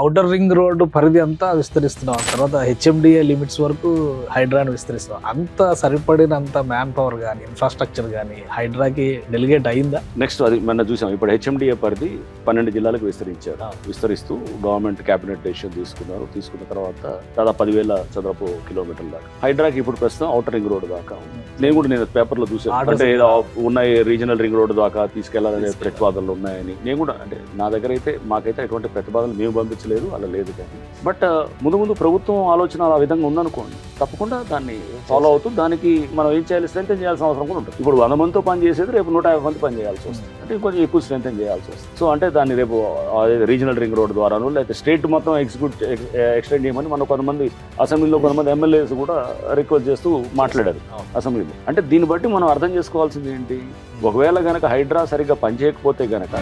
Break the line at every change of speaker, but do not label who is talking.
Outer ring road పరిధి అంతా విస్తరిస్తున్నాం, తర్వాత హెచ్ఎండిఏ లిమిట్స్ వరకు హైడ్రాని విస్తరిస్తున్నాం. అంత సరిపడినంత మ్యాన్ పవర్ కానీ ఇన్ఫ్రాస్ట్రక్చర్ కానీ హైడ్రాకి డెలిగేట్ అయిందా?
నెక్స్ట్ అది మన చూసాం, ఇప్పుడు హెచ్ఎండిఏ పరిధి 12 జిల్లాలకు విస్తరించారు. విస్తరిస్తూ గవర్నమెంట్ క్యాబినెట్ డెసిషన్ తీసుకున్న తర్వాత దాదాపు 10,000 చదరపు కిలోమీటర్ల దాకా హైడ్రాకి ఇప్పుడు ప్రస్తుతం ఔటర్ రింగ్ రోడ్ దాకా ఉంది. నేను పేపర్లో చూసాను, అంటే ఉన్నాయి రీజనల్ రింగ్ రోడ్ దాకా తీసుకెళ్లాలనే ప్రతిపాదనలు ఉన్నాయని. నేను కూడా అంటే నా దగ్గర అయితే మాకైతే ఎటువంటి ప్రతిపాదనలు మేము పంపించలేదు, అలా లేదు. కానీ బట్ ముందు ప్రభుత్వం ఆలోచన ఆ విధంగా ఉందనుకోండి, తప్పకుండా దాన్ని ఫాలో అవుతూ దానికి మనం ఏం చేయాలి, స్ట్రెంథెన్ చేయాల్సిన అవసరం కూడా ఉంటుంది. ఇప్పుడు 100 మందితో పని చేసేది రేపు 150 మంది పని చేయాల్సి వస్తుంది, అంటే కొంచెం ఎక్కువ స్ట్రెంథెన్ చేయాల్సి వస్తుంది. సో అంటే దాన్ని రేపు రీజనల్ రింగ్ రోడ్ ద్వారాను లేకపోతే స్టేట్ మొత్తం ఎక్స్టెండ్ చేయమని మన కొంతమంది అసెంబ్లీలో కొంతమంది ఎమ్మెల్యేస్ కూడా రిక్వెస్ట్ చేస్తూ మాట్లాడారు అసెంబ్లీలో. అంటే దీన్ని బట్టి మనం అర్థం చేసుకోవాల్సింది ఏంటి, ఒకవేళ గనక హైడ్రా సరిగ్గా పనిచేయకపోతే గనక